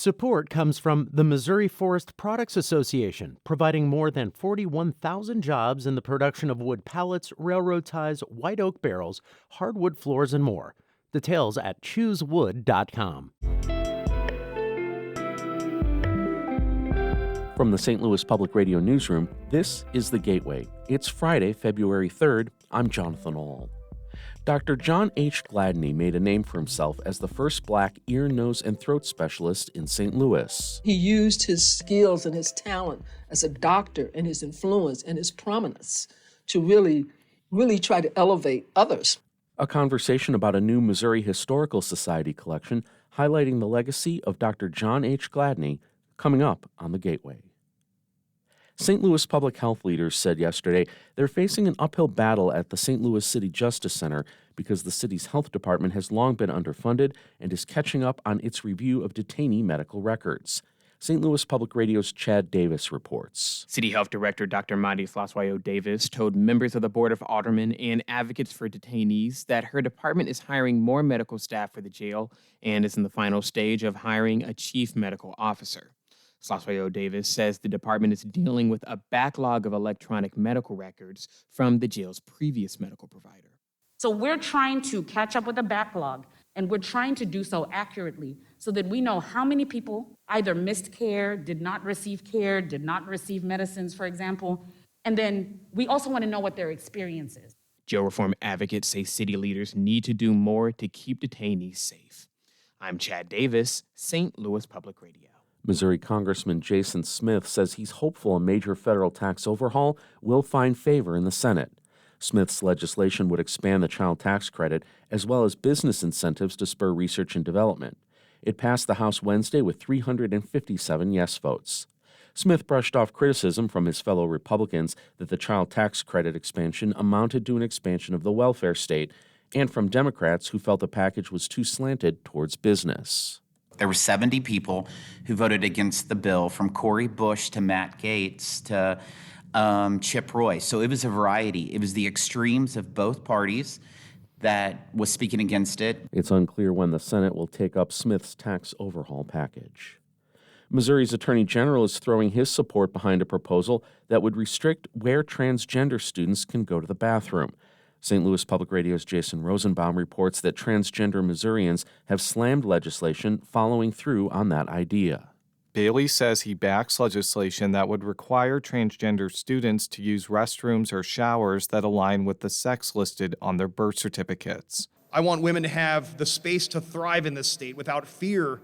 Support comes from the Missouri Forest Products Association, providing more than 41,000 jobs in the production of wood pallets, railroad ties, white oak barrels, hardwood floors, and more. Details at choosewood.com. From the St. Louis Public Radio Newsroom, this is The Gateway. It's Friday, February 3rd. I'm Jonathan Ahl. Dr. John H. Gladney made a name for himself as the first black ear, nose, and throat specialist in St. Louis. He used his skills and his talent as a doctor and his influence and his prominence to really try to elevate others. A conversation about a new Missouri Historical Society collection highlighting the legacy of Dr. John H. Gladney coming up on The Gateway. St. Louis public health leaders said yesterday they're facing an uphill battle at the St. Louis City Justice Center because the city's health department has long been underfunded and is catching up on its review of detainee medical records. St. Louis Public Radio's Chad Davis reports. City Health Director Dr. Madi Slaswayo Davis told members of the Board of Aldermen and advocates for detainees that her department is hiring more medical staff for the jail and is in the final stage of hiring a chief medical officer. Slaswayo Davis says the department is dealing with a backlog of electronic medical records from the jail's previous medical provider. So we're trying to catch up with the backlog, and we're trying to do so accurately so that we know how many people either missed care, did not receive medicines, for example, and then we also want to know what their experience is. Jail reform advocates say city leaders need to do more to keep detainees safe. I'm Chad Davis, St. Louis Public Radio. Missouri Congressman Jason Smith says he's hopeful a major federal tax overhaul will find favor in the Senate. Smith's legislation would expand the child tax credit as well as business incentives to spur research and development. It passed the House Wednesday with 357 yes votes. Smith brushed off criticism from his fellow Republicans that the child tax credit expansion amounted to an expansion of the welfare state, and from Democrats who felt the package was too slanted towards business. There were 70 people who voted against the bill, from Cori Bush to Matt Gaetz to Chip Roy. So it was a variety. It was the extremes of both parties that was speaking against it. It's unclear when the Senate will take up Smith's tax overhaul package. Missouri's Attorney General is throwing his support behind a proposal that would restrict where transgender students can go to the bathroom. St. Louis Public Radio's Jason Rosenbaum reports that transgender Missourians have slammed legislation following through on that idea. Bailey says he backs legislation that would require transgender students to use restrooms or showers that align with the sex listed on their birth certificates. I want women to have the space to thrive in this state without fear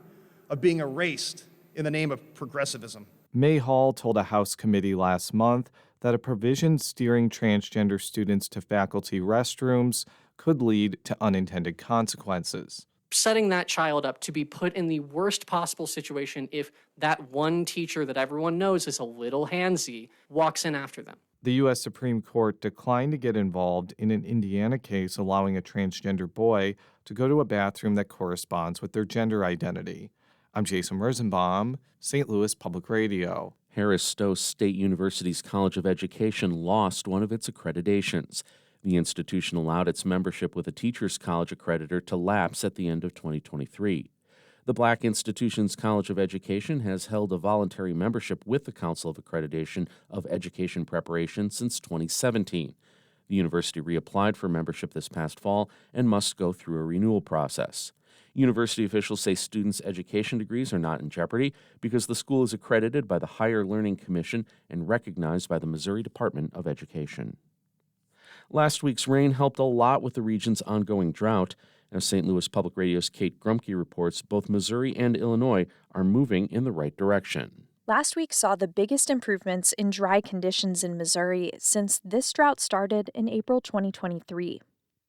of being erased in the name of progressivism. May Hall told a House committee last month that a provision steering transgender students to faculty restrooms could lead to unintended consequences. Setting that child up to be put in the worst possible situation if that one teacher that everyone knows is a little handsy walks in after them. The U.S. Supreme Court declined to get involved in an Indiana case allowing a transgender boy to go to a bathroom that corresponds with their gender identity. I'm Jason Rosenbaum, St. Louis Public Radio. Harris-Stowe State University's College of Education lost one of its accreditations. The institution allowed its membership with a Teachers College accreditor to lapse at the end of 2023. The Black Institutions College of Education has held a voluntary membership with the Council of Accreditation of Education Preparation since 2017. The university reapplied for membership this past fall and must go through a renewal process. University officials say students' education degrees are not in jeopardy because the school is accredited by the Higher Learning Commission and recognized by the Missouri Department of Education. Last week's rain helped a lot with the region's ongoing drought. As St. Louis Public Radio's Kate Grumke reports, both Missouri and Illinois are moving in the right direction. Last week saw the biggest improvements in dry conditions in Missouri since this drought started in April 2023.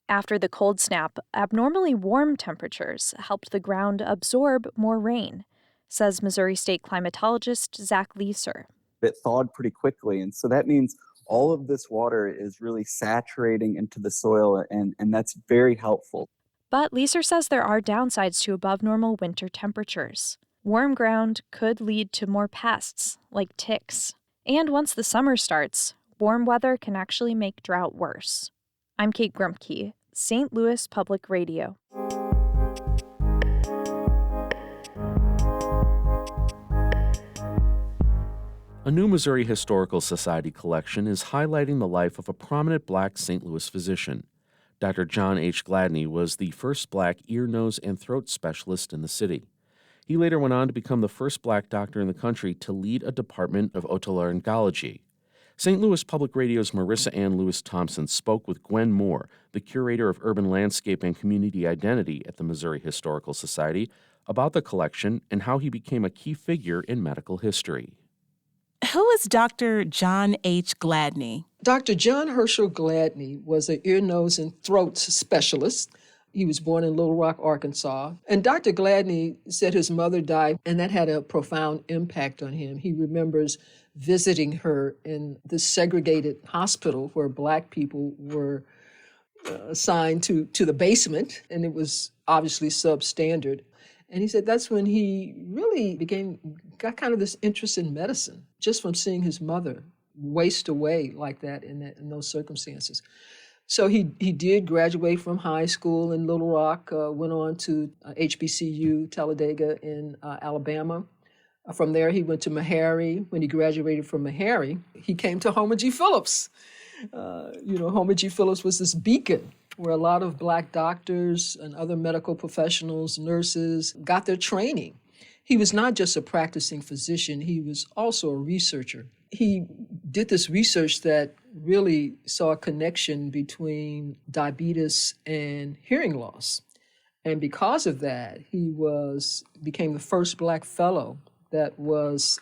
After the cold snap, abnormally warm temperatures helped the ground absorb more rain, says Missouri State climatologist Zach Leeser. It thawed pretty quickly, and so that means all of this water is really saturating into the soil, and that's very helpful. But Leeser says there are downsides to above normal winter temperatures. Warm ground could lead to more pests, like ticks. And once the summer starts, warm weather can actually make drought worse. I'm Kate Grumke, St. Louis Public Radio. A new Missouri Historical Society collection is highlighting the life of a prominent black St. Louis physician. Dr. John H. Gladney was the first black ear, nose, and throat specialist in the city. He later went on to become the first black doctor in the country to lead a department of otolaryngology. St. Louis Public Radio's Marissa Ann Lewis Thompson spoke with Gwen Moore, the curator of urban landscape and community identity at the Missouri Historical Society, about the collection and how he became a key figure in medical history. Who is Dr. John H. Gladney? Dr. John Herschel Gladney was an ear, nose, and throat specialist. He was born in Little Rock, Arkansas. And Dr. Gladney said his mother died, and that had a profound impact on him. He remembers visiting her in this segregated hospital where Black people were assigned to the basement, and it was obviously substandard. And he said that's when he really got kind of this interest in medicine, just from seeing his mother waste away like that in those circumstances. So he did graduate from high school in Little Rock, went on to HBCU Talladega in Alabama. From there, he went to Meharry. When he graduated from Meharry, he came to Homer G. Phillips. Homer G. Phillips was this beacon where a lot of Black doctors and other medical professionals, nurses, got their training. He was not just a practicing physician, he was also a researcher. He did this research that really saw a connection between diabetes and hearing loss. And because of that, he became the first Black fellow that was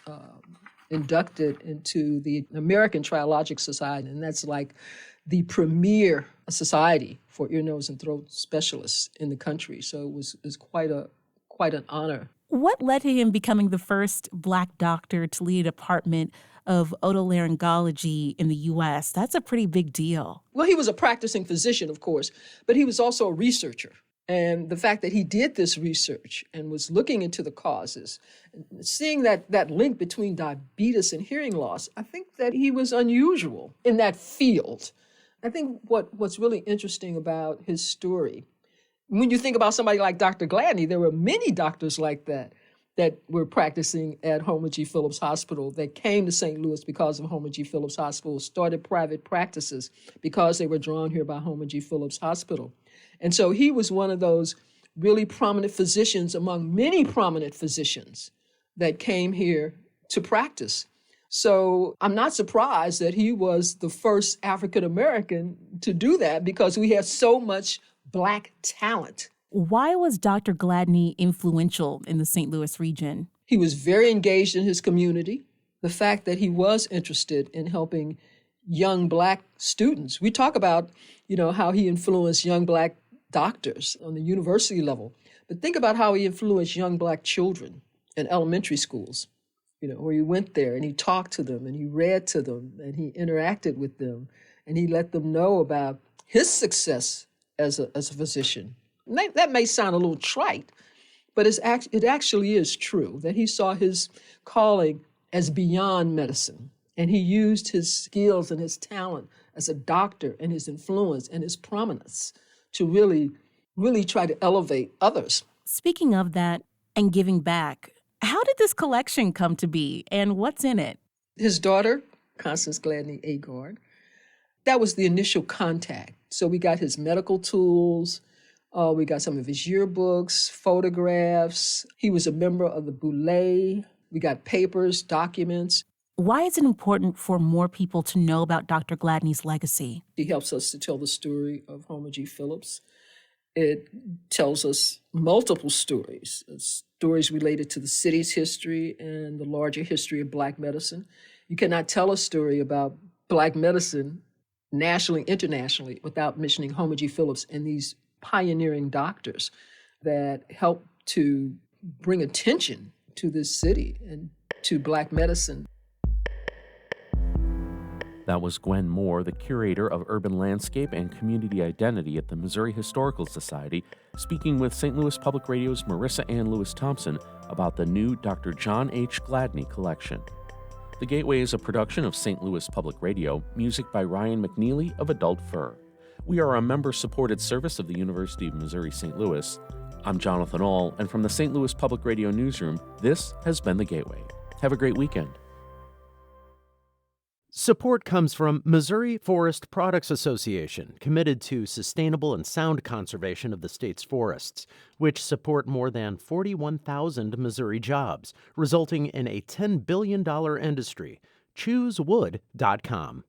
inducted into the American Triologic Society, and that's like the premier society for ear, nose, and throat specialists in the country. So it was quite an honor. What led to him becoming the first Black doctor to lead a department of otolaryngology in the U.S.? That's a pretty big deal. Well, he was a practicing physician, of course, but he was also a researcher. And the fact that he did this research and was looking into the causes, seeing that link between diabetes and hearing loss, I think that he was unusual in that field. I think what's really interesting about his story, when you think about somebody like Dr. Gladney, there were many doctors like that were practicing at Homer G. Phillips Hospital that came to St. Louis because of Homer G. Phillips Hospital, started private practices because they were drawn here by Homer G. Phillips Hospital. And so he was one of those really prominent physicians among many prominent physicians that came here to practice. So I'm not surprised that he was the first African American to do that because we have so much Black talent. Why was Dr. Gladney influential in the St. Louis region? He was very engaged in his community. The fact that he was interested in helping young Black students. We talk about, how he influenced young Black doctors on the university level. But think about how he influenced young Black children in elementary schools, where he went there and he talked to them and he read to them and he interacted with them and he let them know about his success as a physician. That may sound a little trite, but it actually is true that he saw his calling as beyond medicine. And he used his skills and his talent as a doctor and his influence and his prominence to really, really try to elevate others. Speaking of that and giving back, how did this collection come to be and what's in it? His daughter, Constance Gladney Agard, that was the initial contact. So we got his medical tools, we got some of his yearbooks, photographs. He was a member of the Boulay. We got papers, documents. Why is it important for more people to know about Dr. Gladney's legacy? He helps us to tell the story of Homer G. Phillips. It tells us multiple stories related to the city's history and the larger history of Black medicine. You cannot tell a story about Black medicine nationally, internationally, without mentioning Homer G. Phillips and these pioneering doctors that helped to bring attention to this city and to Black medicine. That was Gwen Moore, the curator of urban landscape and community identity at the Missouri Historical Society, speaking with St. Louis Public Radio's Marissa Ann Lewis Thompson about the new Dr. John H. Gladney collection. The Gateway is a production of St. Louis Public Radio, music by Ryan McNeely of Adult Fur. We are a member-supported service of the University of Missouri St. Louis. I'm Jonathan Ahl, and from the St. Louis Public Radio newsroom, this has been The Gateway. Have a great weekend. Support comes from Missouri Forest Products Association, committed to sustainable and sound conservation of the state's forests, which support more than 41,000 Missouri jobs, resulting in a $10 billion industry. ChooseWood.com.